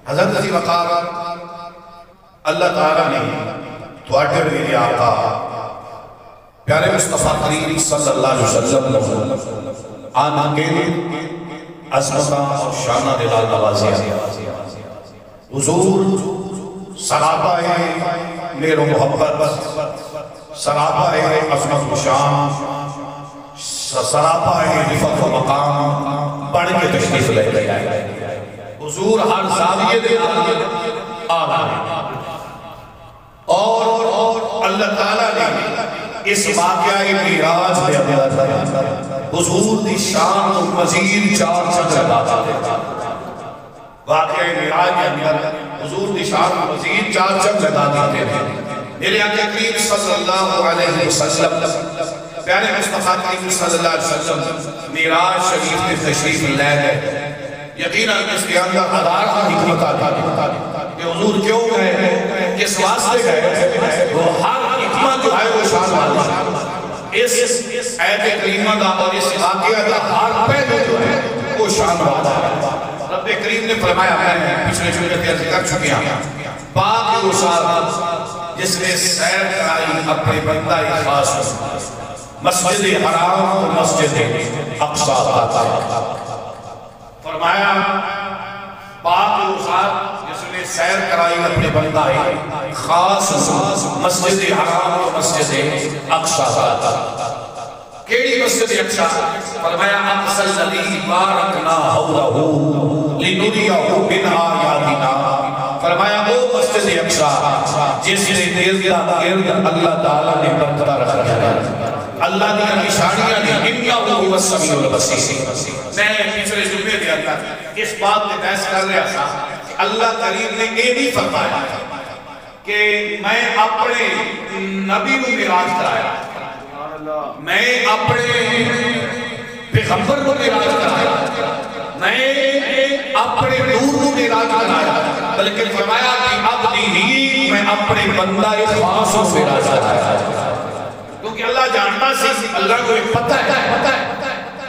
حضرت علی وقار اللہ تعالیٰ نے تواڈے میرے آقا پیارے مصطفیٰ کریم صلی اللہ علیہ وسلم آن کے عظمتاں اور شانہ دلال نوازیا. حضور صحابہ میر و محبت، صحابہ عظمت و شان، صحابہ رفت و مقام بڑھ کے تشریف لے گئے. حضور ہر زاویے دے آلہ اور اللہ تعالیٰ نے اس واقعہ معراج دے اندر حضور دی شان و مزید چار چند لگا دیتا. واقعہ معراج کے اندر حضور دی شان و مزید چار چند لگا دیتے تھے. میرے آقا کریم صلی اللہ علیہ وسلم پیارے مصطفیٰ کریم صلی اللہ علیہ وسلم معراج شریف میں تشریف لے گئے. یقیناً اس کے اندر ہزارہ حکمت آتی کہ حضور کیوں گئے، کس واسطے گئے، وہ ہر حکمت جو ہے وہ شان والی. اس آیت کریمہ دا اور اس واقعہ دا ہر پہلو جو ہے وہ شان والا ہے. رب کریم نے فرمایا ہے، پچھلے جملے کے ذکر چکے ہیں، پاک وہ ذات جس نے سیر کرائی اپنے بندہ خاص مسجد حرام اور مسجد اقصی کا. فرمایا پاک وہ ذات جس نے سیر کرائی اپنے بندہ خاص مسجد حرام اور مسجد اقصی کا. کیڑی مسجد اقصی؟ فرمایا اقصی الذی بارکنا حولہ لنریہ من آیاتنا. فرمایا وہ مسجد اقصی جس نے گرد اللہ تعالیٰ نے برقرار رکھا ہے. اللہ نے نشانیاں دی انہا وہ السمیع البصیر. میں پچھلے جمعے دے اندر اس بات میں بحث کر رہا تھا. اللہ کریم نے یہ نہیں فرمایا کہ میں اپنے نبی کو معراج کرایا، میں اپنے پیغمبر کو معراج کرایا، میں اپنے نور کو معراج کرایا، بلکہ فرمایا کہ عبدی ہی میں اپنے بندہ خاص کو معراج کرایا. کیونکہ اللہ جانتا سی، اللہ کو ایک پتہ ہے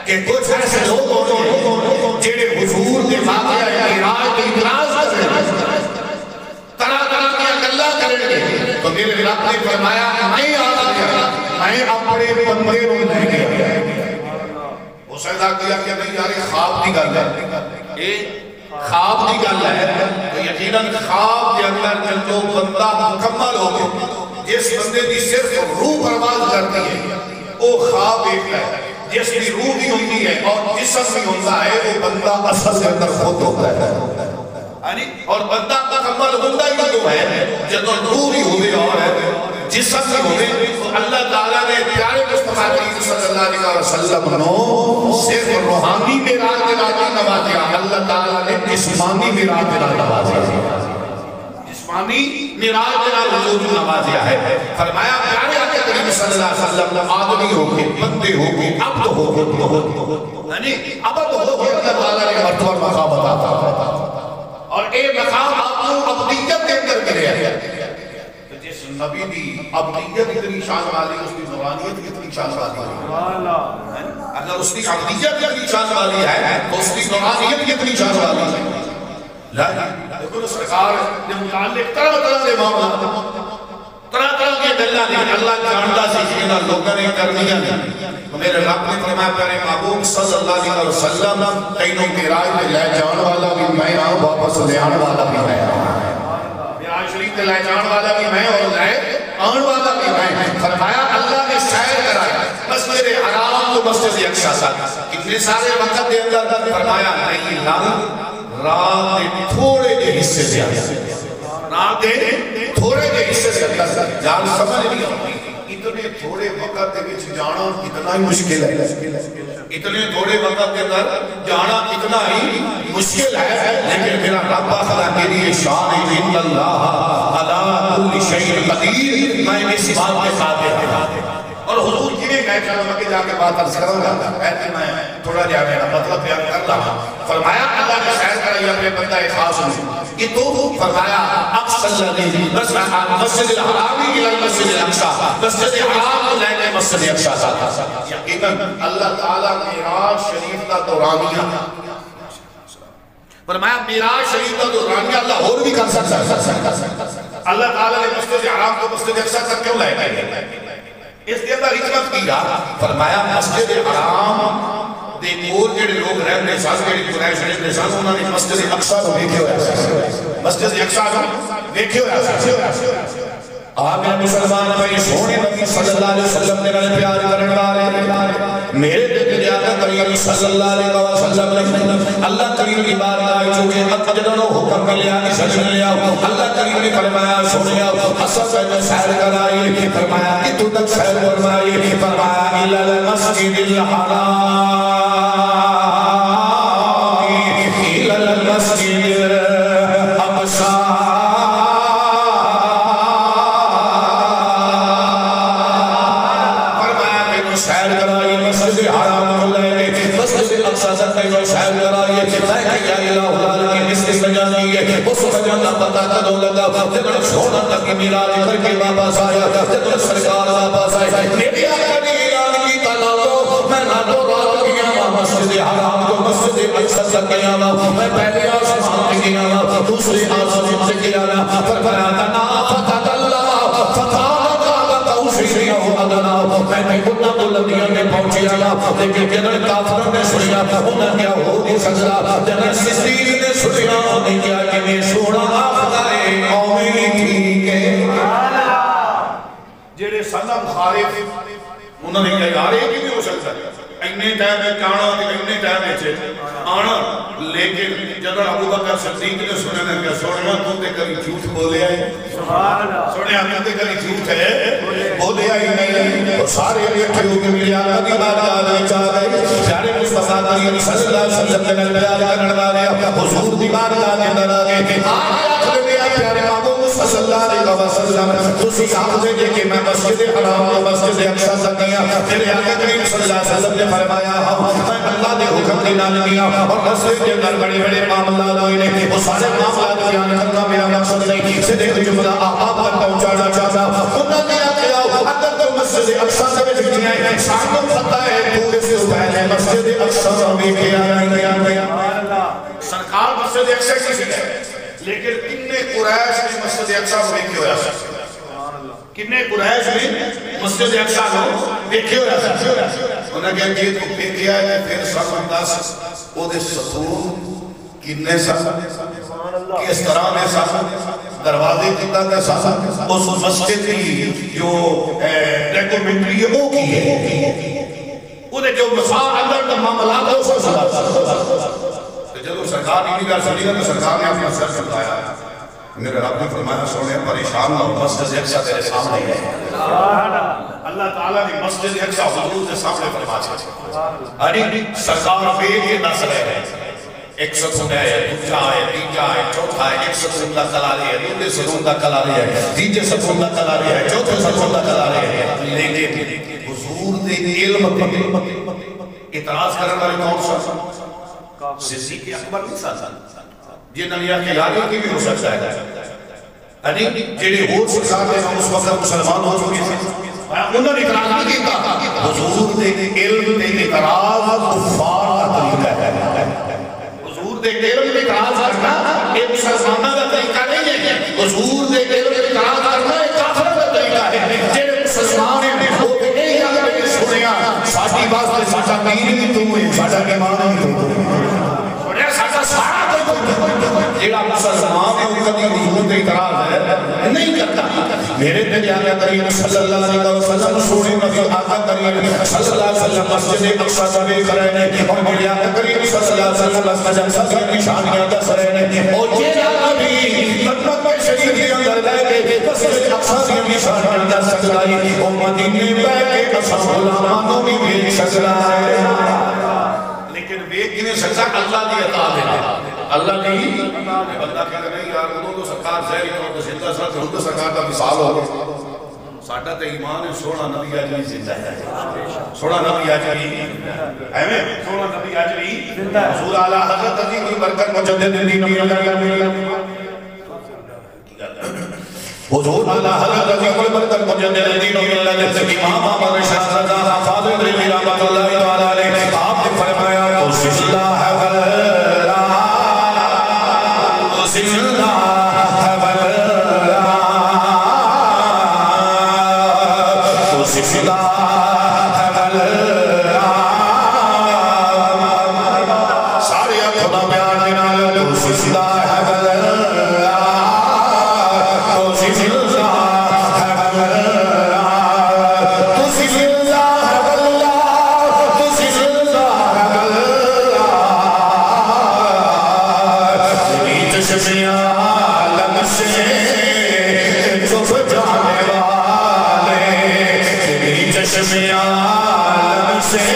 کہ کچھ ایسے لوگ ہوتے جنہیں حضور کے واقعہ معراج کے اعتراض کریں، طرح طرح کی اللہ کریں گے. تو میرے رب نے فرمایا میں آ گیا، میں اپنے بندے کو لے گیا. وہ سیدہ کیا کہ نہیں یاری خواب کی گل ہے، خواب کی گل ہے. تو یقیناً خواب کے اندر جو بندہ مکمل ہو گئے، جس بندے کی صرف روح پرواز کرتی ہے وہ خواب ایک ہے. جس کی روح بھی ہوتی ہے اور جسم بھی ہوتا ہے وہ بندہ اصل کے اندر خود ہوتا ہے. اور بندہ مکمل ہوتا ہی تو ہے جب روح بھی ہوئے اور جسم بھی ہوئے. تو اللہ تعالیٰ نے پیارے مصطفیٰ کریم صلی اللہ علیہ وسلم نو صرف روحانی معراج دلانا نوازیا، اللہ تعالیٰ نے جسمانی معراج دلانا نوازیا. جسمانی معراج دلانا حضور نوازیا ہے. فرمایا پیارے آقا کریم صلی اللہ علیہ وسلم آدمی ہو کے، بندے ہو کے، عبد ہو کے، عبد ہو کے اللہ تعالیٰ نے مرتبہ مقام بتاتا اور اے مقام آپ کو عبدیت کے اندر کرے ہے. جس نبی بھی عبدیت اتنی شان والی، اس کی نورانیت اتنی شان والی ہے. اگر اس کی عبدیت اتنی شان والی ہے تو اس کی نورانیت اتنی شان والی ہے. لیکن اس سرکار نے متعلق طرح طرح کے معاملات، طرح طرح کے دلہ نہیں اللہ جانتا سی جنہاں لوگوں نے کرنیاں نہیں. میرے رب نے فرمایا پیارے محبوب صلی اللہ علیہ وسلم تینوں معراج میں لے جان والا بھی میں ہوں، واپس لے آن والا بھی میں ہوں. معراج شریف میں لے جان والا بھی میں اور لے آن والا بھی میں. فرمایا اللہ نے سیر کرایا مسجد حرام تو مسجد اقصی تک. کتنے سارے وقت دے اندر فرمایا نہیں رات دے تھوڑے دے حصے سے رات دے تھوڑے دے حصے سے جان سمجھ نہیں آتی. اتنے تھوڑے وقت دے وچ جانا کتنا ہی مشکل ہے. اتنے تھوڑے وقت کے اندر جانا کتنا ہی مشکل ہے. لیکن میرا رب خدا کے لیے شان ہے ان اللہ علی کل شیء قدیر. میں اس بات کے ساتھ ہے اور حضور کی نے کہا چلو میں جا کے بات عرض کروں گا. ایسے میں تھوڑا جا میرا مطلب بیان کر رہا. فرمایا اللہ نے سیر کرائی اپنے بندہ خاص میں کہ تو فرمایا اقصی الذی مسجد الحرام الى المسجد الاقصی، مسجد حرام کو لے کے مسجد اقصی. یقیناً اللہ تعالیٰ معراج شریف کا دورانیہ فرمایا معراج شریف کا دوران اللہ اور بھی کر سکتا ہے. اللہ تعالیٰ نے مسجد حرام کو مسجد اقصی تک کیوں لائے گئے؟ اس کے اندر حکمت کیا. فرمایا مسجد حرام دے کول جڑے لوگ رہنے سن جڑی قریش رہنے سن انہوں نے مسجد اقصی کو ویکھے ہویا. مسجد اقصی کو ویکھے ہویا. آپ نے مسلمان بھائی سونے نبی صلی اللہ علیہ وسلم نے پیار کرنے والے میرے دل آقا کریم صلی اللہ علیہ وسلم نے اللہ کریم کی بارگاہ چونکہ اقجدنو حکم ملیا سجن لیا اللہ کریم نے فرمایا سنیا حسن میں سیر کرائیے فرمایا کہ تو تک سیر فرمائیے فرمایا الى المسجد الحرام الى المسجد الاقصی پتا کدوں لگا جب سونا لگی میراج کر کے واپس آیا جب سرکار واپس آئے میری آقا نے اعلان کیتا لو میں راتوں رات گیا مسجد حرام کو مسجد اقصی تک گیا میں پہلے آسمان سے گیا دوسرے آسمان سے گیا فرمایا تنا فتح اللہ فتح توفیق ادنا میں نے کتنا بلندیاں میں پہنچ آیا لیکن جنہوں کافروں نے سنیا انہوں نے ہو نہیں سکتا جنہوں صدیق نے سنیا انہیں کیا کہ میں سونا آفتائے قومی ٹھیک ہے جیڑے سنہ مخالف انہوں نے کہا یار یہ بھی ہو سکتا ہے اینے ٹائم میں کانا اینے ٹائم میں چھے آنا لیکن جب ابو بکر صدیق نے سنے نے کہا سوڑیاں تو تے کری جھوٹ بولے آئے سوڑیاں تو تے کری جھوٹ ہے بولے آئے نہیں اور سارے بیٹھے ہو کے میری آقا کی بارگاہ میں چاہ گئے پیارے مصطفیٰ کریم صلی اللہ علیہ وسلم نے پیار کرنے والے حضور دی بارگاہ کے اندر آگے آخر میں پیارے محبوب صلی اللہ علیہ وسلم تسی آپ سے کہ میں مسجد حرام و مسجد اقصی تک گیا میرے آقا کریم صلی اللہ علیہ وسلم نے فرمایا میں اللہ نے حکم دینا لیا اور مسجد کے اندر بڑے بڑے معاملات ہوئے نے وہ سارے معاملات بیان کرنا میرا مقصد نہیں صرف جملہ آپ تک پہنچانا چاہتا انہوں نے کیا اگر تو مسجد اقصی سے بھی جائے سانوں پتہ ہے پورے سے پہلے مسجد اقصی میں کیا سرکار مسجد اقصی کی ہے لیکن کتنے قریش میں مسجد اقصی میں کیوں ہے کتنے قریش میں مسجد اقصی میں دیکھے ہویا انہوں نے کہا کہ تو دیکھیا ہے پھر سب دس او دے ستون کتنے سب کس طرح میں سب دروازے کتنا دے سب اس مسجد کی جو ڈیکومنٹری ہے وہ کی ہے انہیں جو مسار اندر معاملات ہے اس کو سب جب سرکار نہیں کر سکتی تو سرکار نے اپنا سر سمجھایا میرے رب نے فرمایا سونے پریشان اور مسجد اقصی تیرے سامنے ہے اللہ تعالیٰ نے مسجد اقصی حضور کے سامنے فرمایا ارے سرکار بے کے نہ رہے ہیں ایک ستون ہے دوسرا ہے تیجا ہے چوتھا ہے ایک ستون کا کلاری ہے دوسرے ستون کا کلاری ہے تیجے ستون کا کلاری ہے چوتھے ستون کا کلاری ہے لیکن حضور دے علم پر اعتراض کرنے والے کون سا صدیق اکبر نہیں ساتھ جنہاں نے کہ یاری کی بھی ہو سکتا ہے جیڑے ہو سکتا ہے ہم اس وقت مسلمان ہو چکے تھے انہوں نے اعتراض نہیں کیتا حضور دے علم دے اعتراض کفار کا طریقہ ہے حضور دے علم دے اعتراض کرنا یہ مسلمانہ کا طریقہ نہیں ہے حضور دے علم دے اعتراض کرنا ایک کافر کا طریقہ ہے جیڑے مسلمان ہیں وہ نہیں آگے سنیا ساٹھی باز نے ساٹھا مہین بھی تم ہوئے ساٹھا کے معنی بھی تم ہوئے جیڑا مسلمان ہے وہ کبھی حضور دے اعتراض ہے نہیں کرتا میرے نبی آقا کریم صلی اللہ علیہ وسلم سونے نبی آقا کریم صلی اللہ علیہ وسلم مسجد اقصی سے بھی کرے نے اور میرے آقا کریم صلی اللہ علیہ وسلم مسجد اقصی کی نشانیاں دس رہے نے اور جیڑا نبی مکہ شریف کے اندر رہ کے مسجد اقصی کی نشانیاں دس سکتا ہے اور مدینے میں کے اصحاب غلامانوں میں بھی سکتا ہے لیکن وہ کنے سکتا اللہ دی عطا ہے اللہ نہیں بندہ کہتا نہیں یار انہوں تو سرکار زہری طور پر زندہ ساتھ ہوں تو سرکار کا مثال ہو ساڑھا تے ایمان ہے سوڑا نبی آجوی زندہ ہے سوڑا نبی آجوی ایمیں سوڑا نبی آجوی حضور اعلیٰ حضرت عزیز کی برکت مجدد دین حضور اعلیٰ حضرت عزیز کی برکت مجدد دین امام آمد شاہ رضا حفاظ بریلی رحمت اللہ علیہ آپ نے فرمایا کوشش اللہ ہے زندہ ہے بلّہ تو زندہ ہے بلّہ تو زندہ ہے بلّہ تو زندہ ہے بلّہ تیری چشم عالم سے چھپ جانے والے تیری چشم عالم سے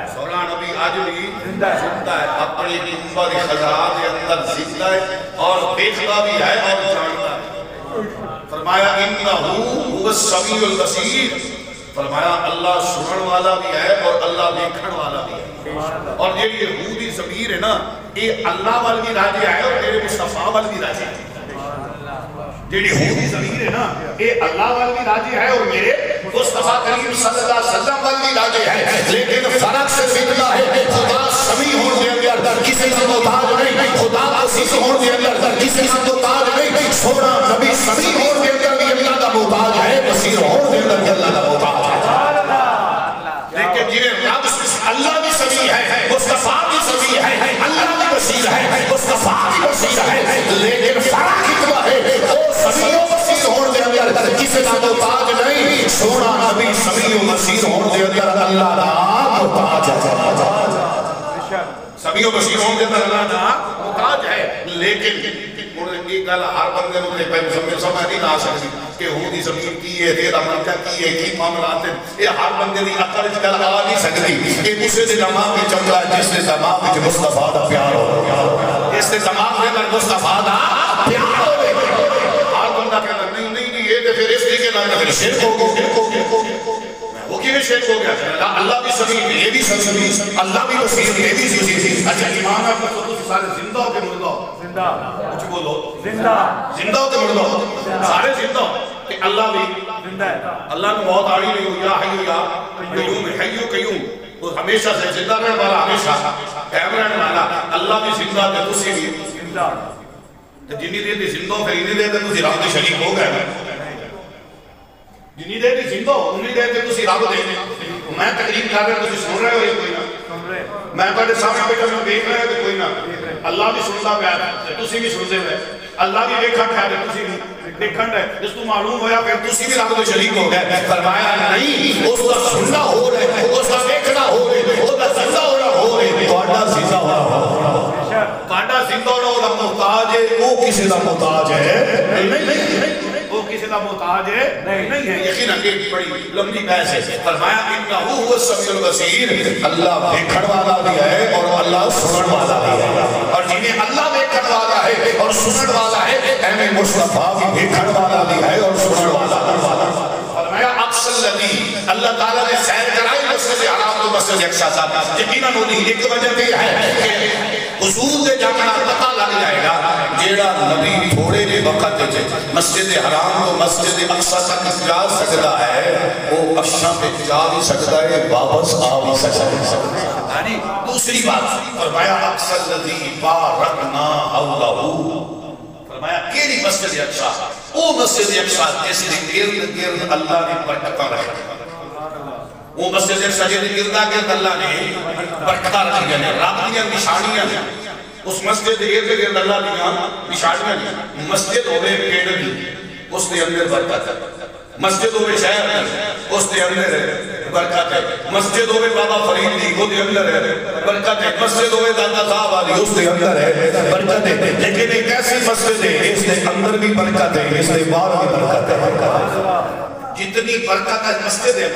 سولہ نبی آج بھی زندہ ہے اپنی امت خزاں کے اندر زندہ ہے اور دیکھتا بھی ہے اور جانتا ہے فرمایا انہو هو السمیع البصیر فرمایا اللہ سنن والا بھی ہے اور اللہ دیکھن والا بھی ہے اور یہ یہودی ضمیر ہے نا یہ اللہ والی بھی راجی ہے اور میرے مصطفیٰ والی بھی راجی ہے جیڑی یہودی ضمیر ہے نا یہ اللہ والی بھی راجی ہے اور میرے مصطفیٰ کریم صلی اللہ علیہ وسلم والی بھی راجی ہے لیکن فرق سے اتنا ہے خدا سمیع ہونے کے اندر کسی سے محتاج نہیں خدا عزیز ہونے کے اندر کسی سے محتاج نہیں سونا نبی سمیع ہونے کے اندر بھی اللہ کا محتاج ہے بصیر ہونے کے اندر بھی اللہ کا محتاج ہے لیکن جنہیں رب اللہ بھی سمیع ہے مصطفیٰ بھی سمیع ہے اللہ بھی بصیر ہے مصطفیٰ بھی بصیر ہے لیکن فرق اتنا ہے سمیع و بصیر ہونے کے اندر کسی کا محتاج نہیں سونا نبی سمیع و بصیر ہونے کے اندر اللہ کا محتاج ہے سمیع و بصیر ہونے کے اندر اللہ کا محتاج ہے لیکن ایک گل ہر بندے نے سمجھ نہیں آ سکتی کہ یہودی ضمیر کی ہے تیرا ملکہ کی ہے کی معاملات ہے یہ ہر بندے دی عقل وچ گل آ نہیں سکتی کہ اسے دے دماغ وچ چمڑا جس دے دماغ وچ مصطفیٰ دا پیار ہو اس دے دماغ دے اندر مصطفیٰ دا پیار ہو ہر بندہ کہتا نہیں نہیں یہ تے پھر اس طریقے نال پھر شرک ہو گیا وہ کیوں شرک ہو گیا اللہ بھی سمیع یہ بھی سمیع اللہ بھی بصیر یہ بھی بصیر اچھا ایمان آپ کو تو سارے زندہ ہو کے مردہ زندہ کچھ بولو زندہ زندہ ہو کے مردہ سارے زندہ کہ اللہ بھی زندہ ہے اللہ نے موت آڑی نہیں ہو یا حیو یا قیوم حیو قیوم وہ ہمیشہ سے زندہ رہنے والا ہمیشہ قائم رہنے والا اللہ بھی زندہ ہے تسی بھی زندہ جنہی دیر دی زندہ ہو پھر انہی دیر دی تسی رب دے شریک ہو گئے جنہی دیر دی زندہ ہو انہی دیر دی تسی رب دے میں تقریب کر رہے تسی سن رہے ہو یہ کوئی نہ میں تھوڑے سامنے بیٹھا میں دیکھ رہے ہو کوئی نہ اللہ بھی سنتا پیا ہے تسی بھی سنتے ہوئے اللہ بھی دیکھا پیا ہے تسی بھی دیکھن ہے جس تو معلوم ہویا پھر تسی بھی رب دے شریک ہو گئے فرمایا نہیں اس کا سننا ہو رہے اس کا دیکھنا ہو رہے اس کا زندہ ہونا ہو رہے تہاڈا زندہ ہونا تہاڈا زندہ ہونا محتاج ہے وہ کسی دا محتاج ہے نہیں وہ کسی دا محتاج ہے نہیں ہے یقینا کہ بڑی لمبی بحث ہے فرمایا انہ هو السمیع البصیر اللہ دیکھن والا بھی ہے اور اللہ سنن والا بھی ہے اور جنہیں اللہ دیکھن والا ہے اور سنن والا ہے اہم مصطفیٰ بھی دیکھن والا بھی ہے اور سنن والا فرمایا اقصى الذی اللہ تعالیٰ نے سیر کرائی مسجد حرام تو مسجد اقصیٰ صاحب یقینا ہوتی ایک وجہ بھی ہے کہ حضور دے جانا پتہ لگ جائے گا جیڑا نبی تھوڑے دے وقت دے مسجد حرام تو مسجد اقصیٰ تک جا سکتا ہے وہ اشیاء پہ جا بھی سکتا ہے واپس آ بھی سکتا ہے یعنی دوسری بات فرمایا اقصیٰ الذی بارکنا حولہ فرمایا کیری مسجد اقصیٰ وہ مسجد اقصیٰ جس نے گرد گرد اللہ نے برکتہ رکھا وہ مسجد اقصیٰ جس نے گردہ گرد اللہ نے برکتہ رکھی ہے رب دیا نشانیاں اس مسجد گرد گرد اللہ دیا نشانیاں مسجد ہوئے پیڑ دی اس نے اندر برکت ہے مسجد ہوئے شہر اس نے اندر برکت ہے مسجد ہوئے بابا فرید دی وہ دے اندر ہے برکت ہے مسجد ہوئے دادا صاحب آلی اس نے اندر ہے برکت ہے لیکن ایک ایسی مسجد ہے اس نے اندر بھی برکت ہے اس نے باہر بھی برکت ہے جتنی برکت ہے مسجد ہے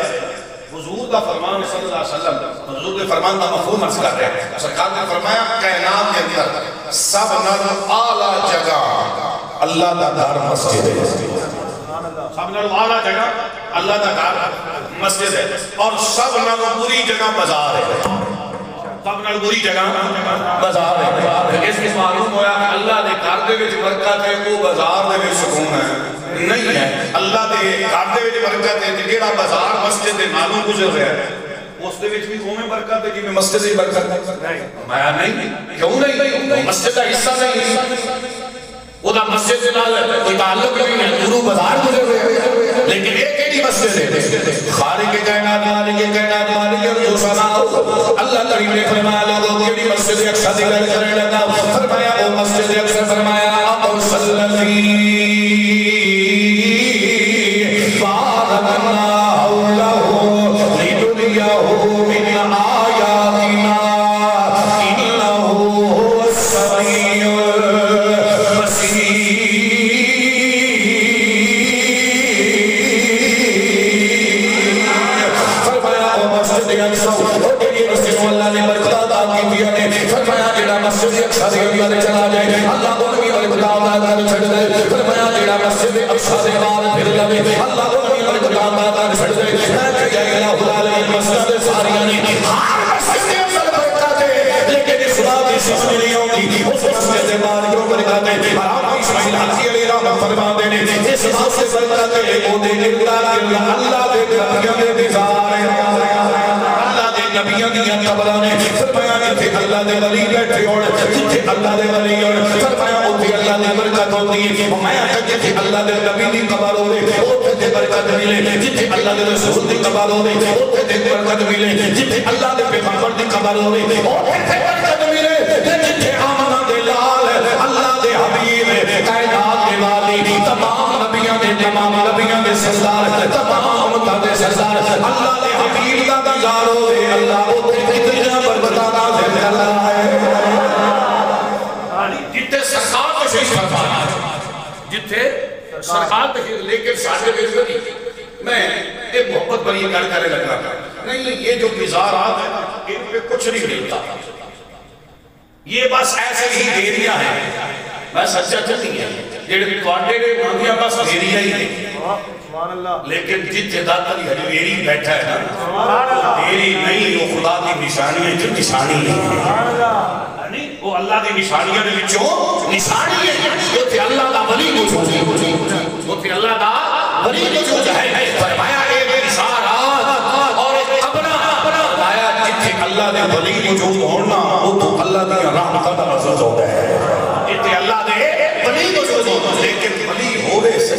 حضور کا فرمان صلی اللہ علیہ وسلم حضور کے فرمان کا مفہوم عرض کر رہے ہیں سرکار نے فرمایا کائنات کے اندر سب نال اعلیٰ جگہ اللہ کا گھر مسجد ہے سب نال اعلیٰ جگہ اللہ کا گھر مسجد ہے اور سب نال بری جگہ بازار ہے سب نال بری جگہ بازار ہے اس کی معلوم ہوا کہ اللہ نے گھر دے وچ برکت ہے وہ بازار دے وچ سکون ہے نہیں ہے اللہ دے گھر دے وچ برکت ہے جیڑا بازار مسجد دے معلوم گزر رہا ہے اس دے وچ بھی قومیں برکت ہے جی میں مسجد دی برکت ہے میں نہیں کیوں نہیں مسجد دا حصہ نہیں وہ دا مسجد دے نال کوئی تعلق نہیں ہے دوروں بازار گزر رہے لیکن ایک ایڈی مسجد ہے خالق کائنات مالک کائنات مالک جو سنا اللہ کریم نے فرمایا لوگوں کیڑی مسجد اقصی دی گل کرنے لگا فرمایا وہ مسجد اقصی فرمایا او صلی بارکنا حولہ لنریہ من آیاتنا انہ السمیع البصیر فرمایا او مسجد اقصی اور یہ مسجد اللہ نے برکت عطا کی دیا نے فرمایا جڑا مسجد اقصی دے اندر چلا جائے اللہ کو بھی برکت عطا کر چھڑ دے فرمایا جڑا مسجد اقصی دے بعد پھر لوے اللہ کو بھی برکت عطا کر چھڑ دے میں کہ الہ العالمین مسجد ساریاں نے ہر مسجد کے اندر برکت ہے لیکن اس بات کی سمجھ نہیں ہوتی اس مسجد سے بعد کیوں برکت ہے حرام اسماعیل حقی علیہ السلام فرما دے نے اس بات سے برکت ہے وہ دے اللہ دے نبیوں دے دیدار اللہ دے نبیوں دی قبراں نے فرمایا کہ اللہ دے ولی بیٹھے ہون جتھے اللہ دے ولی ہون فرمایا اوتھے اللہ دی برکت ہوندی ہے میں کہ جتھے اللہ دے نبی دی قبر ہوے اوتھے برکت ملے جتھے اللہ دے رسول دی قبر ہوے اوتھے برکت ملے جتھے اللہ دے پیغمبر دی قبر ہوے اوتھے برکت ملے جتھے آمنہ دے لال اللہ دے حبیب کائنات دے والی تمام نبیوں دے سردار تمام امتاں دے سردار اللہ دے حبیب دا دیدار ہوے اللہ اوتھے کتنا برکتاں نازل کر رہا ہے جتھے سرکار تشریف فرمایا جتھے سرکار تشریف لیکن ساڈے وچ نہیں میں ایک محبت بڑی گل کرنے لگا نہیں یہ جو مزارات ہیں ان پہ کچھ نہیں ملتا یہ بس ایسے ہی دیریاں ہیں میں سچا چاہتی ہے جڑے تواڈے نے مانگیا بس دیریاں ہی ہیں لیکن جتھے داتری ہجویری بیٹھا ہے نا دیری نہیں وہ خدا کی نشانی ہے جو نشانی نہیں وہ اللہ کی نشانیاں نے وچوں نشانی ہے جو تھے اللہ دا ولی موجود ہے وہ تھے اللہ دا ولی موجود ہے فرمایا ایک اشارات اور ایک اپنا فرمایا جتھے اللہ دے ولی موجود ہونا وہ تو اللہ دی رحمت دا محسوس ہوتا ہے جتھے اللہ دے ولی موجود ہونا لیکن ولی ہوئے سے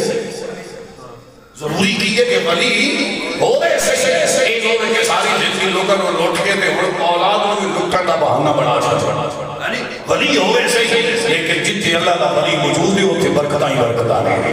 ضروری کی ہے کہ ولی ہوئے سے ایک ہوئے کہ ساری زندگی لوگوں نے لوٹ کے تھے اور اولاد میں لٹن دا بہانہ بڑا چھا ولی ہوئے سے لیکن جتنے اللہ دا ولی موجود ہے اتنے برکتاں ہی برکتاں ہیں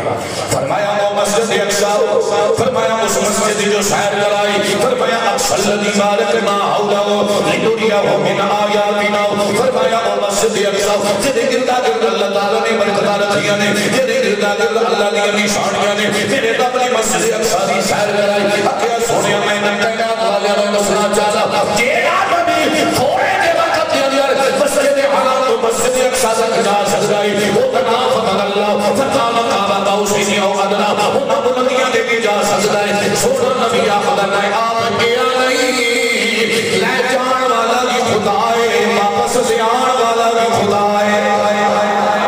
فرمایا وہ مسجد اقصی فرمایا اس مسجد جو سیر کرائی فرمایا اقصی الذی بارکنا حولہ لنریہ من آیاتنا فرمایا وہ مسجد اقصی جدے گردہ گرد اللہ تعالیٰ نے برکتاں رکھیاں نے جدے گردہ گرد اللہ نے نشانیاں نے میرے دبلی مسجد اقصی دی سیر کرائی اکیا سونے میں نکیات والے میں نسنا چاہتا جیڑا نبی تھوڑے دے وقت دے اندر مسجد حرام تو مسجد اقصی تک جا سکرائی وہ تنا فتح اللہ فتح مقابہ توسینی او ادنا انہا بلندیاں دے کے جا سکرائی سونا نبی آخدر نائے آپ کیا نہیں لے جان والا کی خدائے واپس سے آن والا کی خدائے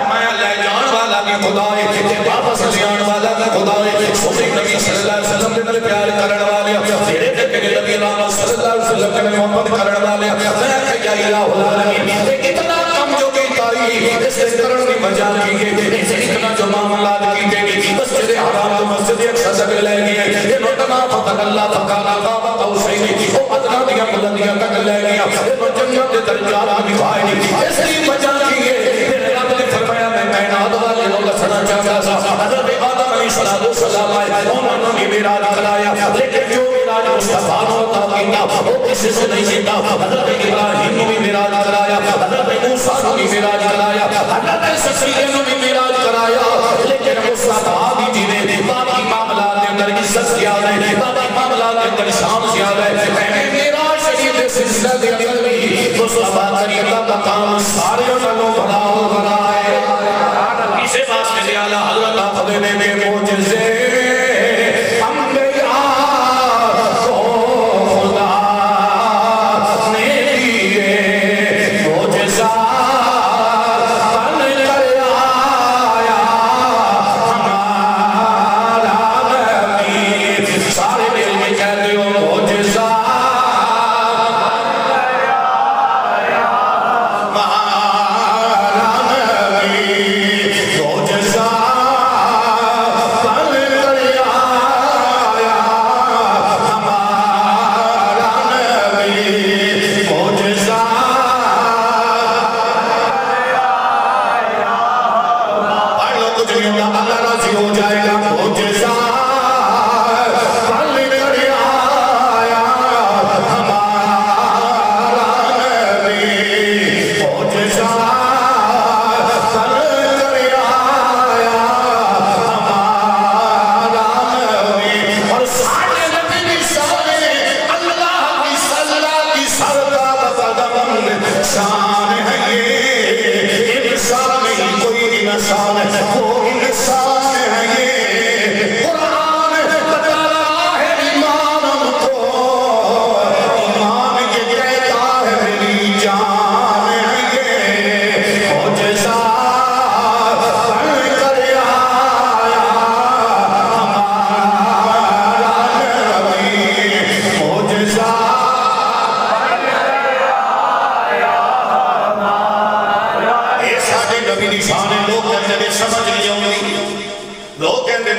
میں لے جان والا کی خدائے واپس سے آن والا کی خدائے سونے نبی صلی اللہ علیہ وسلم نے پیار کرنے والے تیرے دیکھے نبی اللہ صلی اللہ علیہ وسلم نے محبت کرنے والے میں کہ یا الہ العالمین اتنا کم جو کی تاریخ اس سے کرن کی مجال کی گئی اتنا جو معاملات کی گئی مسجد حرام تو مسجد اقصی تک لے گئے یہ نوٹنا فتح اللہ فقانا قابا توسینی وہ ادنا دیا بلندیاں تک لے گیا یہ جنت درجات کی بھائی اس کی مجال کی گئی میرے رب نے فرمایا میں کائنات والے لوگ سنا چاہتا تھا حضرت آدم علیہ السلام آئے انہوں نے میراج کرایا لیکن جو میراج مصطفیٰ ہوتا کیتا وہ کسی سے نہیں سیتا حضرت ابراہیم نے بھی میراج کرایا حضرت موسیٰ نے بھی میراج کرایا حضرت سکریہ نے بھی میراج کرایا لیکن مصطفیٰ بھی جینے باقی معاملات کے اندر عزت کیا ہے باقی معاملات کے اندر شام کیا ہے میراج شریف سلسلہ دے اندر بھی مصطفیٰ کریم کا مقام سارے انہوں بڑا ہو بڑا ہے اسے بات میں اعلیٰ حضرت آخدے نے موجزے انبیاء کو خدا نے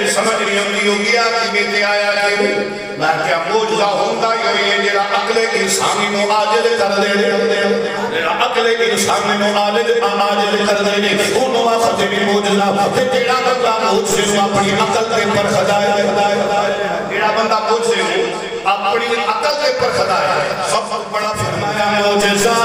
بھی سمجھ نہیں ہوتی ہو گیا کہ میں تے آیا کہ میں کیا موجزہ ہوندہ یہ جیرا عقل انسانی نو عاجز کر دے جیرا عقل انسانی نو عاجز کر دے انہوں آخذ بھی موجزہ کہ جیرا بندہ موجزے نو اپنی عقل کے پر خدائے جیرا بندہ موجزے نو اپنی عقل کے پر خدائے سب بڑا فرمایا موجزہ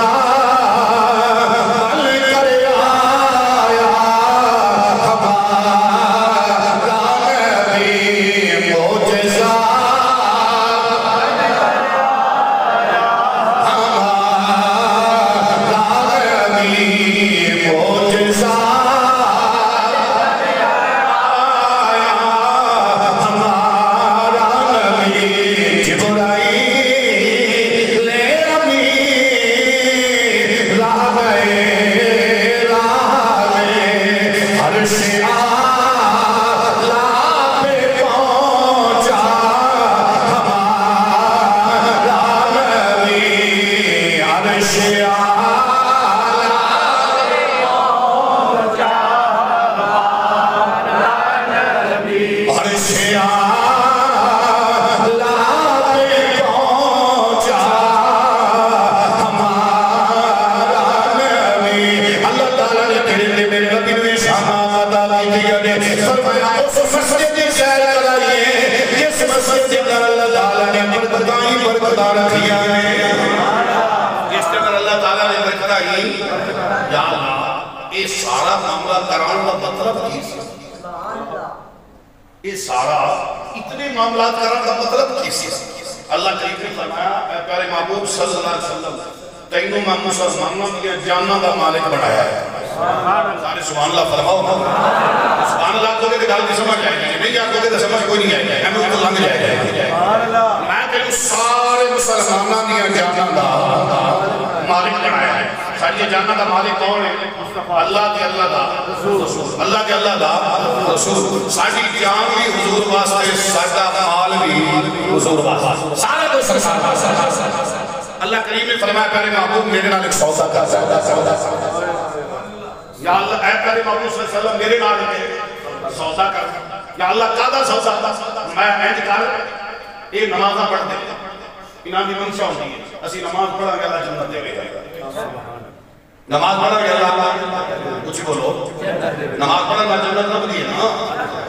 یہ سارا اتنے معاملات کرنے کا مطلب کیسی ہے اللہ کریم نے فرمایا اے پیارے محبوب صلی اللہ علیہ وسلم تینوں میں مسلمانوں کی جاننا کا مالک بنایا ہے سارے سبحان اللہ فرماؤ سبحان اللہ کو کہ گل کی سمجھ آئے گی نہیں آپ کو کہ سمجھ کوئی نہیں آئے گی ہمیں تو لنگ جائے گا میں کہ سارے مسلمانوں کی جاننا کا مالک بنایا ہے ساری جاننا کا مالک کون ہے اللہ کے اللہ دا رسول اللہ کے اللہ دا رسول ساری جان بھی حضور واسطے سارا مال بھی حضور واسطے سارا کوئی سرکار اللہ کریم نے فرمایا پیارے محبوب میرے نال ایک سودا کر یا اللہ اے پیارے محبوب صلی اللہ علیہ وسلم میرے نال ایک سودا کر یا اللہ قادہ سودا میں اینج کر یہ نمازاں پڑھ دے انہاں دی منشا ہوتی ہے اسی نماز پڑھا گیا اللہ جنت دے گا نماز پڑھا گیا اللہ کچھ بولو نماز پڑھنا جنت رب دی ہے نا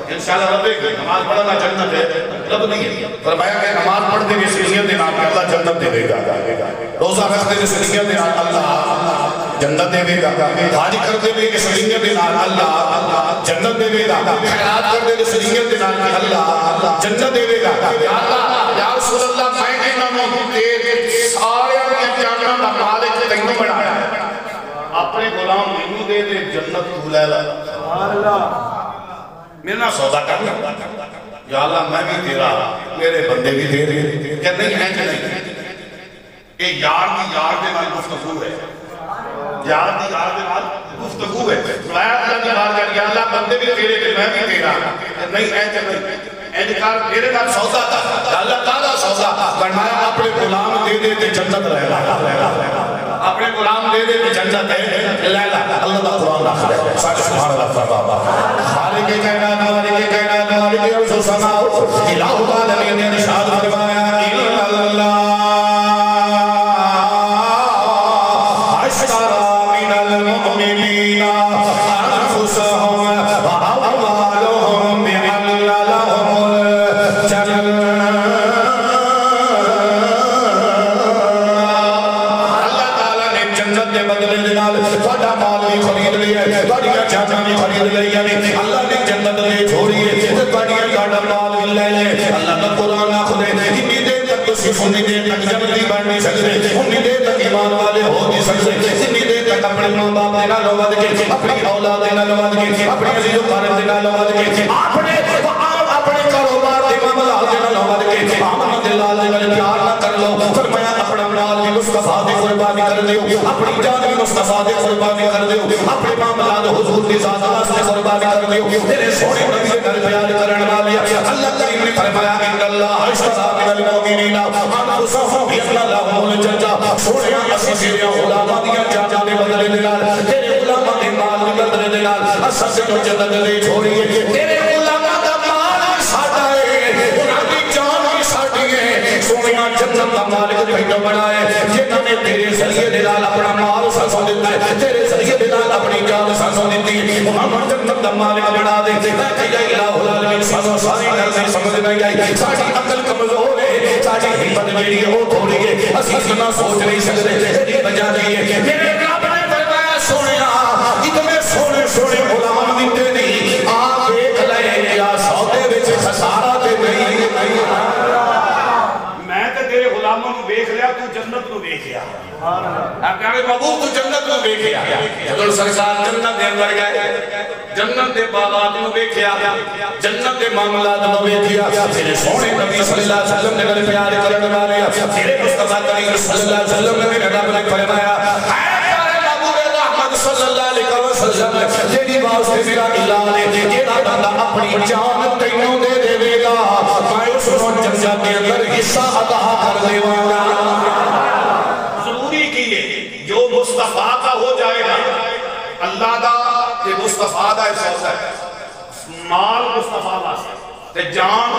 انشاءاللہ ربے گی نماز پڑھنا جنت ہے رب دی ہے فرمایا کہ نماز پڑھتے ہوئے سنیت دے نام اللہ جنت دے گا روزہ رکھتے ہوئے سنیت دے نام اللہ جنت دے گا حج کرتے ہوئے سنیت دے نام اللہ جنت دے گا خیرات کرتے ہوئے سنیت دے نام اللہ جنت دے گا یا اللہ یا رسول اللہ میں کہنا ہوں تیرے سارے جاننا دا مالک تینوں بڑھایا ہے اپنے غلام مینو دے دے جنت تو لے لا میرے نہ سودا کر یا اللہ میں بھی تیرا میرے بندے بھی دے دے کہ نہیں ہے کہ نہیں کہ یار دی یار دے نال گفتگو ہے یار دی یار دے نال گفتگو ہے اللہ کی بات کر یا اللہ بندے بھی تیرے کہ میں بھی تیرا نہیں ہے کہ نہیں انکار میرے نال سودا تھا اللہ تعالیٰ سودا فرمایا اپنے غلام دے دے تے جنت لے لا اپنے غلام دے دے تے جنت ہے لے لا اللہ دا قرآن داخل ہے سبحان اللہ فرما خالق کائنات مالک کائنات مالک عرش و سماء الہ العالمین نے ارشاد فرمایا الا اللہ اشترى من المؤمنین انفسهم واموالهم بأن لهم الجنة تھوڑا مال بھی خرید لیا تھوڑیاں جاناں بھی خرید لیا اللہ نے جنت لے چھوڑی ہے تھوڑیاں گاڑا مال بھی لے لے اللہ کا قرآن آخدے اتنی دیر تک تو صرف اتنی دیر تک جنتی بن نہیں سکتے اتنی دیر تک ایمان والے ہو نہیں سکتے اتنی دیر تک اپنے ماں باپ دینا لواد کے اپنی اولاد دینا لواد کے اپنی عزیز و قارب دینا لواد کے اپنے کاروبار دے معاملات دینا لواد کے آمن دلال دے پیار نہ کر لو فرمایا اپنا مال بھی مصطفیٰ دے قربانی کر دیو اپنی جان بھی مصطفیٰ دے قربانی کر دیو اپنے معاملات حضور دی ذات واسطے قربانی کر دیو تیرے سونے نبی سے گھر پیار کرنے والی اللہ کریم نے فرمایا ان اللہ اشترى من المؤمنین انفسهم بأن لهم الجنة سونے اسی تیرے علماء دی جان دے بدلے دے نال تیرے علماء دے مال دے بدلے دے نال اساں سے جنت دے چھوڑیے تیرے علماء دا مال سونیا جنت کا مالک تینوں بنایا جنہاں نے تیرے ذریعے دے نال اپنا مال سانسوں دیتا ہے تیرے ذریعے دے نال اپنی جان سانسوں دیتی ہے محمد جنت کا مالک بنا دے یا الہ العالمین سانوں ساری گل نہیں سمجھ نہیں آئی ساری عقل کمزور ہے ساری ہمت جیڑی ہے وہ تھوڑی ہے اسی اتنا سوچ نہیں سکتے یہ وجہ ہے میرے رب نے فرمایا سونیا اتنے سونے سونے غلام دیتے نہیں آپ دیکھ لے کیا سودے وچ خسارہ تے نہیں میں تے تیرے غلاموں کو دیکھ لیا تو جنت کو دیکھ لیا آپ کہا کہ بابو تو جنت کو دیکھیا جدو سرکار جنت دے اندر گئے جنت دے باغات کو دیکھیا جنت دے معاملات کو دیکھیا تیرے سونے نبی صلی اللہ علیہ وسلم نے میرے پیار کرنے والے تیرے مصطفیٰ کریم صلی اللہ علیہ وسلم نے میرے رب نے فرمایا اے پیارے محبوب رحمت صلی اللہ علیہ وسلم تیری واسطے میرا اعلان ہے جیڑا بندہ اپنی جان تینوں دے دے گا میں اس کو جنت کے اندر حصہ عطا کر دیواں گا جو مصطفیٰ کا ہو جائے گا اللہ دا کہ مصطفیٰ دا احساس ہے مال مصطفیٰ واسطہ تے جان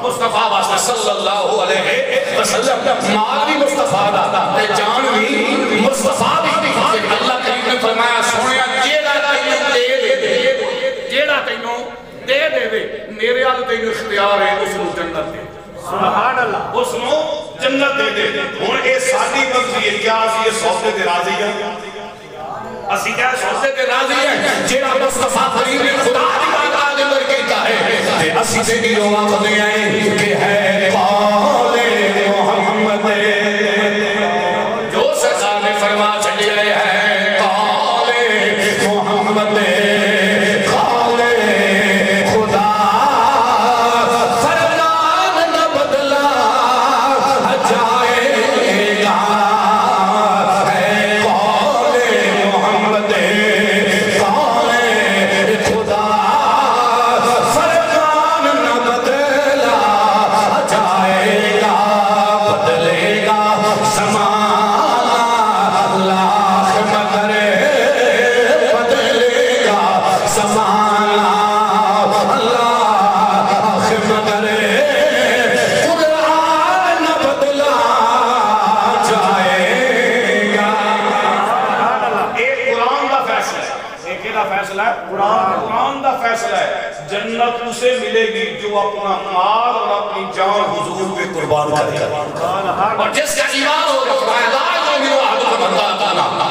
مصطفیٰ واسطہ صلی اللہ علیہ وسلم مال بھی مصطفیٰ دا تے جان بھی مصطفیٰ بھی اللہ کریم نے فرمایا سونیا جیڑا تینوں دے دے جیڑا تینوں دے دے میرے آل تینوں اختیار ہے اس کو جنت دے سبحان اللہ اس نو جنت دے دے ہن اے ساڈی مرضی ہے کیا اسی اس سودے تے راضی ہیں اسی کیا سودے تے راضی ہیں جیڑا مصطفیٰ کریم نے خدا دی بات دے اندر کیتا ہے تے اسی تے دی دعا کرنے آئے کہ ہے قول محمد جو سرکار نے فرما چلے ہے قول محمد قرآن دا فیصلہ ہے جنت اسے ملے گی جو اپنا مال اور اپنی جان حضور پہ قربان کرے اور جس کا ایمان ہوگا فرمایا لا یؤمنو احدکم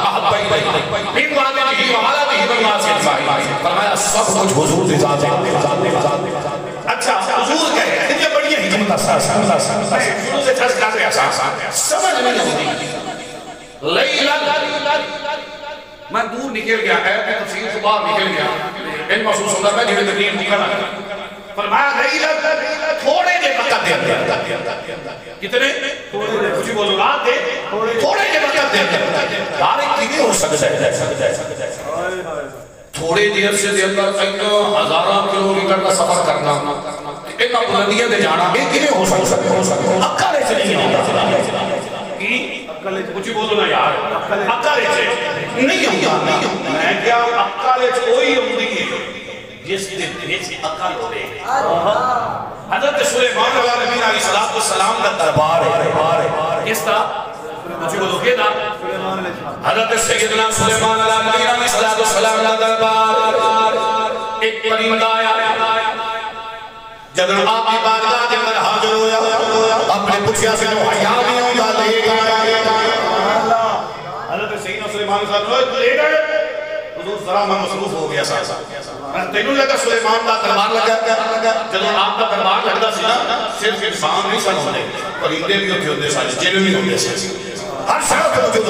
حتی یکون احب الیہ من والدہ وولدہ والناس اجمعین فرمایا سب کچھ حضور کی ذات ہے اچھا حضور کہے ہیں یہ بڑی حکمت آسان شروع سے ٹھس کرتے آسان سمجھ میں نہیں ہوتی لیلہ میں دور نکل گیا ہے میں تفسیر سے باہر نکل گیا ان محسوس ہوتا ہے جنہیں تقریر نہیں کرنا فرمایا غیلت تھوڑے دے وقت دے اندر کتنے کچھ بولو رات دے تھوڑے دے وقت دے اندر دارے کیلئے ہو سکتا ہے تھوڑے دیر سے دے اندر ہزارہ کلومیٹر کا سفر کرنا اتنا بلندیاں دے جانا یہ کیلئے ہو سکتا ہے اکالے سے نہیں ہوتا کچھ بولو نا یار اکالے سے نہیں ہوتا میں کیا اکالے سے وہی ہوتی ہے جس نے دے سے اکال ہو رہے حضرت سلیمان علیہ السلام کا دربار ہے کس طرح مجھے بولو کہ دا حضرت سیدنا سلیمان علیہ السلام کا دربار ایک پرندہ آیا جب آپ کی بارگاہ کے اندر حاضر ہویا اپنے پچھیا سے جو حیاء نہیں ہوتا لے گئے حضرت سیدنا سلیمان صاحب لے گئے حضور ذرا میں مصروف ہو گیا میں تینوں لگا سلیمان کا دربار لگا جب آپ کا دربار لگتا سی نا صرف انسان نہیں سن ہوتے پرندے بھی ہوتے ہوتے سارے جن بھی ہوتے سارے ہر شاید ہوتے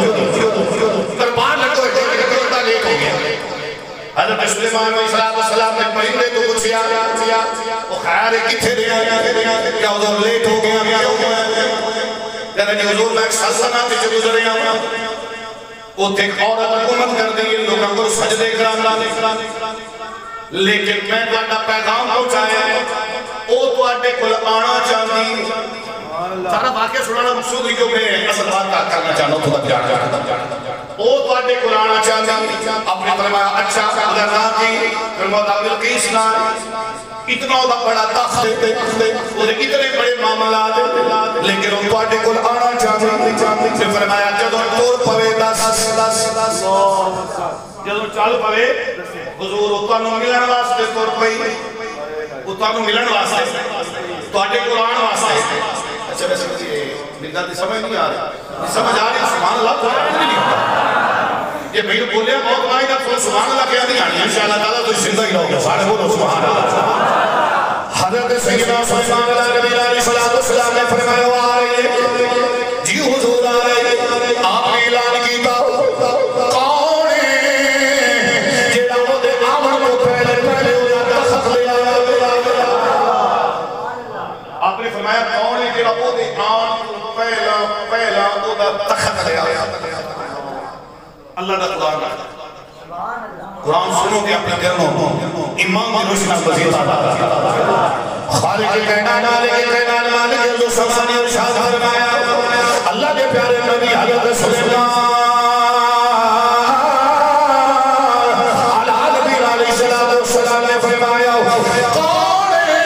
دربار لگتا لیٹ ہو گیا حضرت سلیمان علیہ السلام نے پرندے کو پوچھا وہ خیر ہے کتھے دیا کیا ادھر لیٹ ہو گیا کیا ہو گیا کہ حضور میں ایک سلطنت سے گزر رہا ہوں وہ ایک عورت حکومت کر دی لوگوں کو سجدے کرام لیکن میں تہاڈا پیغام پہنچایا ہے وہ تہاڈے کول آنا چاہتی سارا واقعہ سنانا مقصود ہے جو میں اصل بات کا کرنا چاہنا ہوں تو تک جانا او تواڈے قرآن چاہتا اپنے فرمایا اچھا اگر نہ کی فرمایا بلقیس نہ اتنا دا بڑا تخت اور اتنے بڑے معاملات لیکن وہ تواڈے کول آنا چاہتے فرمایا جدوں ٹور پوے دس جدوں چل پوے حضور تانوں ملن واسطے ٹور پئی تانوں ملن واسطے تواڈے قرآن واسطے اچھا ویسے ملنا دی سمجھ نہیں آ رہی سمجھ آ رہی سبحان اللہ قرآن نہیں ہوتا یہ بھئی بولے بہت مائی کا سبحان اللہ کیا نہیں آنی انشاءاللہ تعالیٰ تو زندہ ہی رہو گے سارے بولو سبحان اللہ حضرت سیدنا سلیمان علیہ نبی علیہ السلام نے فرمایا وہ آ رہے ہیں جی حضور آ رہے ہیں آپ نے اعلان کیتا کون ہے جیڑا وہ دے آمن کو پہلے ہویا تخت لے آیا آپ نے فرمایا کون ہے جیڑا وہ دے آمن کو پہلا وہ دا تخت لے آیا اللہ دا قرآن سنو گے اپنے گرموں امام کی روشنا مزید خالق کائنات مالک کائنات مالک جو سمانی اور شاد فرمایا اللہ کے پیارے نبی حضرت سلیمان علیہ السلام نے فرمایا کون ہے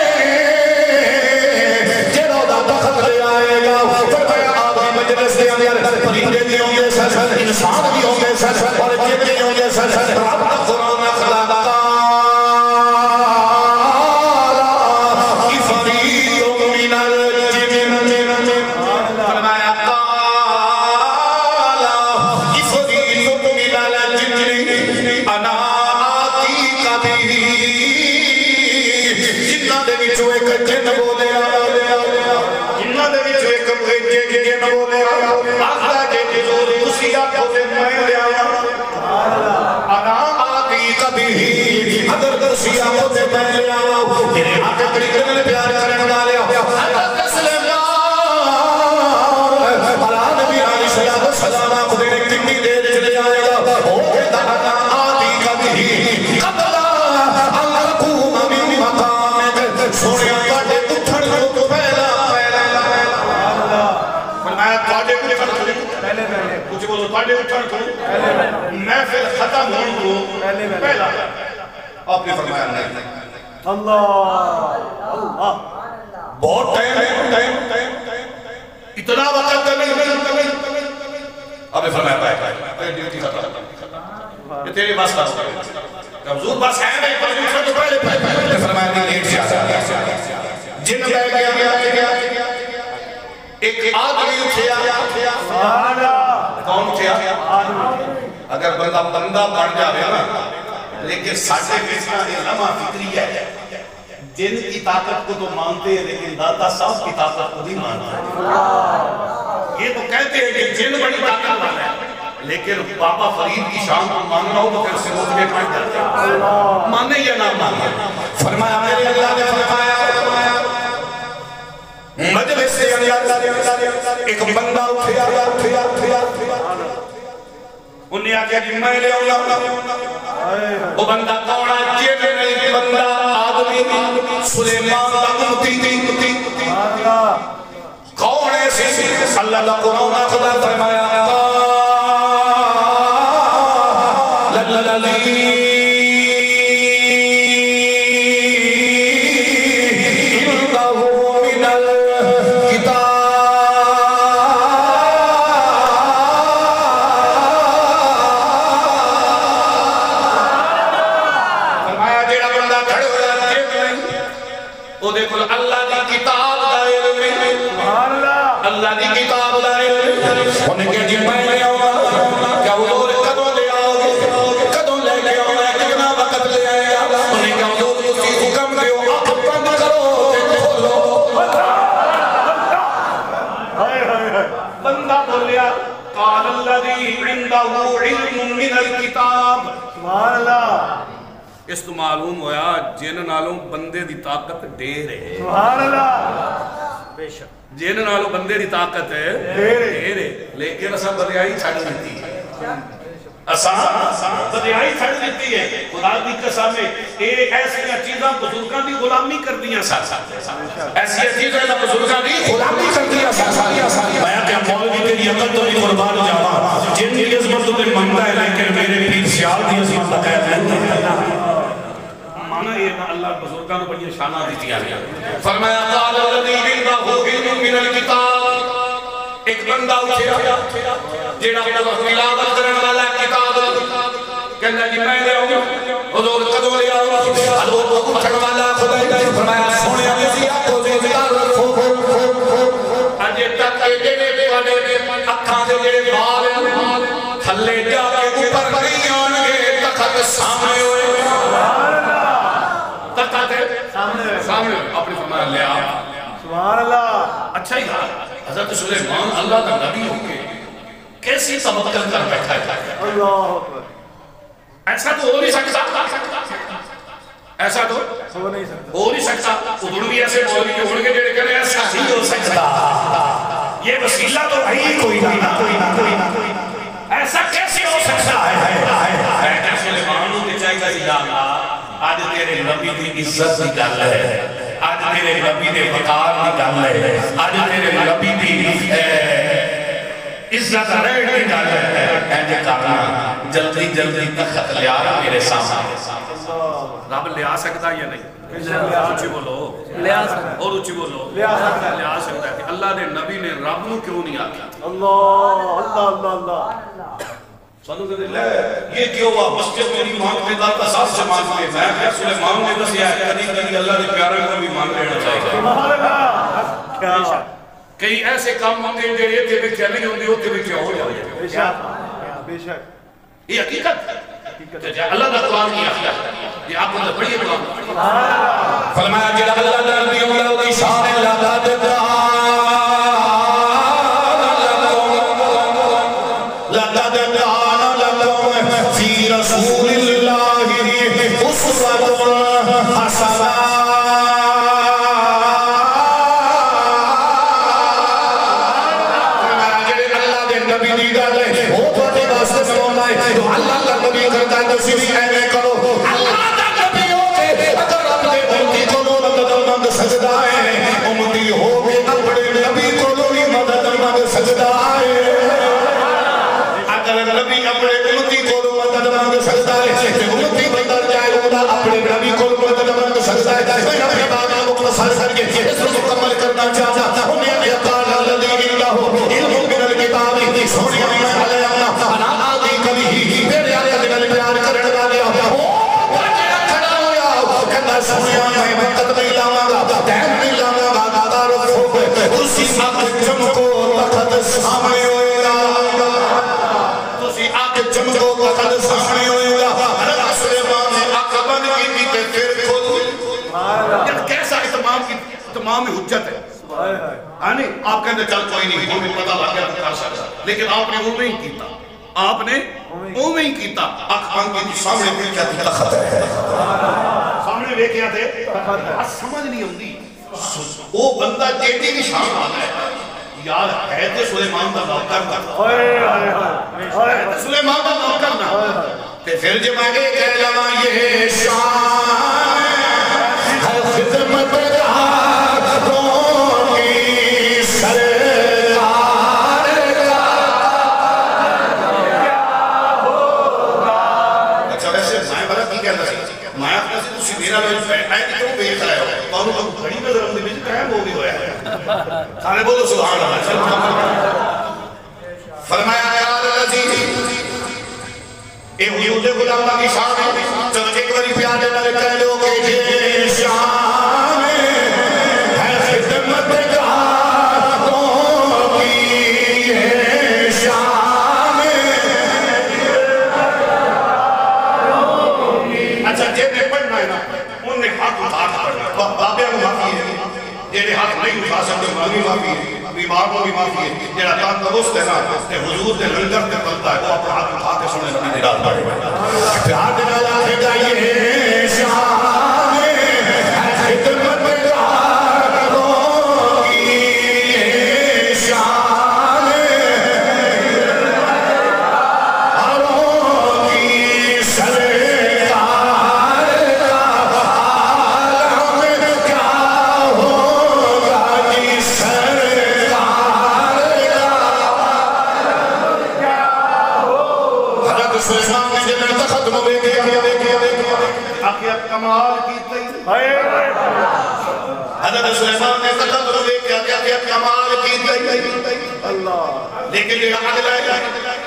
جنہوں دا تخت لے آئے گا فرمایا آدمی مجلس دے اندر پرندے بھی ہوں گے سر انسان بھی ہوں گے سر اور جن بھی ہوں گے سر رب قرآن اخلاق محفل ختم ہونے کو پہلا آپ نے فرمایا نہیں اللہ بہت ٹائم اتنا وقت نہیں آپ نے فرمایا پائے ڈیوٹی ختم یہ تیرے پاس پاس حضور بس ہے نہیں پر دوسرے تو پہلے پائے فرمایا نہیں لیٹ سے جن بیٹھ گیا ایک آدمی اٹھیا کون اٹھیا اگر بندہ بن جاوے نا لیکن ساڑھے بیچنا یہ لمحہ فکری ہے جن کی طاقت کو تو مانتے ہیں لیکن داتا صاحب کی طاقت کو بھی مانتے ہیں یہ تو کہتے ہیں کہ جن بڑی طاقت والا ہے لیکن بابا فرید کی شان کو ماننا ہو تو پھر سے روک میں پڑھ جاتے ہیں مانے یا نہ مانے فرمایا میرے اللہ نے فرمایا مجلس سے ایک بندہ اٹھیا انہیں آکھا کہ میں لے آؤں وہ بندہ کونا جن نہیں بندہ آدمی سلیمان دا امتی کون ایسی اللہ دا قرآن خدا فرمایا للذی اس تو معلوم ہویا جن نالوں بندے دی طاقت ڈیر ہے سبحان اللہ بے شک جن نالوں بندے دی طاقت ہے ڈیر ہے لیکن اسا بریائی چھڑ دیتی بدیائی چھڑ دیتی ہے خدا دی قسم ہے ایک ایسی چیزاں بزرگاں دی غلامی کر دیا ایسی چیزیں بزرگاں دی غلامی کر دیا میں کہ مولوی تیری عقل تو نہیں قربان جاوا جن کی عظمت تو دل منگتا ہے لیکن میرے پیر سیال دی عظمت لگا ہے مانا یہ نا اللہ بزرگاں نے بڑی شانہ دیتی ہے فرمایا قال الذی عنده علم من الکتاب ایک بندہ اٹھیا جیڑا تلاوت کرنے والا کتاب کہنا جی میں لے آؤں حضور کدو لے آؤں حضور اٹھن والا خدا نے فرمایا سونے میں آپ کو ذکر رکھو اجے تک جڑے والے اکھاں دے جڑے بال تھلے جا کے اوپر نہیں آن گے تخت سامنے ہوئے تخت سامنے اپنے فرمایا لے آ سبحان اللہ اچھا ہی حضرت سلیمان اللہ کا نبی ہوں گے کیسی توکل کر بیٹھا ہے اللہ اکبر ایسا تو ہو نہیں سکتا ایسا تو ہو نہیں سکتا ادھر بھی ایسے مولوی کے اڑ کے جڑے کہنے ایسا نہیں ہو سکتا یہ وسیلہ تو ہے کوئی نہ ایسا کیسے ہو سکتا ہے سلیمان کے چاہیے یا اللہ آج تیرے نبی کی عزت کی گل ہے آج تیرے نبی دے وقار کی گل ہے آج تیرے نبی دی عزت رہن کی گل ہے ایجے کرنا جلدی جلدی تخت لیا میرے سامنے رب لیا سکتا یا نہیں اچھی بولو اور اچھی بولو لیا سکتا ہے کہ اللہ نے نبی نے رب نو کیوں نہیں آکیا اللہ اللہ اللہ اللہ یہ کیوں ہوا مسجد میری مانگتے داتا ساتھ سے مانگتے میں کہ سلیمان نے بس یہ کدی کدی اللہ نے پیارے کو بھی مانگ لینا چاہیے کئی ایسے کام مانگے جو یہ تھے بھی کیا نہیں ہوندی ہوتے بھی کیا ہو جائے بے شک یہ حقیقت اللہ کا قرآن کی حقیقت یہ آپ کو بڑی قرآن فرمایا جڑا اللہ نے نبی اللہ کی شان اللہ دیتا رسول اللہ اسوۃ حسنہ اللہ دے نبی دی گل ہے او تے واسطے سننا ہے جو اللہ کا نبی کرتا ہے تسی بھی ایویں کرو اللہ دا نبی ہو کے اگر رب دے امتی کو مدد منگ سجدہ ہے امتی ہو کے اپنے نبی کو بھی مدد منگ سجدہ ہے اگر نبی اپنے امتی کو سجدہ ہے کہ امتی بندر جائے اولا اپنے نبی کو مدد منگ سجدہ ہے میں اپنے باقی مختصر کر کے اس کو مکمل کرنا چاہتا ہوں انہیں قال الذی عنده علم من الکتاب سونیا میں علیہ انا آدھی کبھی میرے آقا کے پیار کرنے والے او بڑا کھڑا ہویا کہتا سونیا میں وقت نہیں لاواں گا ٹائم نہیں لاواں گا دادا رکھو اسی وقت چمکو تخت سامنے ہوئے گا اسی آنکھ چمکو تخت سامنے ہوئے گا اللہ سلیمان نے آنکھ بند کی تے پھر کھول کیسا اتمام حجت ہے آنی آپ کہتے چل کوئی نہیں ہمیں پتہ لگ گیا تو کر سکتا لیکن آپ نے وہ نہیں کیتا آپ نے وہ نہیں کیتا آنکھ بند کی سامنے بھی کیا تھی تخت ہے سامنے بھی کیا تھے سمجھ نہیں ہوندی وہ بندہ جیٹی بھی شان آتا ہے یار ہے تے سلیمان دا نوکر نا ہے تے سلیمان دا نوکر نا تے پھر جب آگے کہہ لما یہ شان ہے خدمت راتوں کی سرکار کا کیا ہوگا اچھا ویسے مائیں بڑا کی کہنا سی مائیں اپنا سے تسی میرا لوگ بیٹھا ہے کہ کیوں بیٹھ رہے ہو تو انہوں کو گھڑی نظر ہم دے بیچ ٹائم ہو بھی ہویا ہے کھانے بولو سبحان اللہ چل فرمایا یاد الذی اے یہود غلامہ کی شان ہے چلو ایک باری پیار دینا لے کہہ لو کہ یہ شان ہے خدمت گاروں کی ہے شان اچھا جب نے پڑھنا ہے نا انہوں نے ہاتھ اٹھا پڑھنا بابے ہم معافی ہے جیڑے ہاتھ نہیں اٹھا سکتے مانی معافی ہے بیمار کو بھی معافی ہے جیڑا کام درست ہے نا کہ حضور دے لنگر تے پلتا ہے وہ اپنا ہاتھ اٹھا کے سنے نبی دی رات پڑھے پیار دے نال آکھے گا یہ شان ہے خدمت گاروں کی شان ہے گاروں سلیمان نے جنت ختم ہوئے گیا آخر کمال کی تھی حضرت سلیمان نے ختم ہوئے کیا کمال کی تھی اللہ لیکن یہ عدل ہے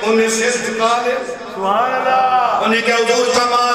انہیں سر جھکا لے سبحان اللہ انہیں کیا حضور کمال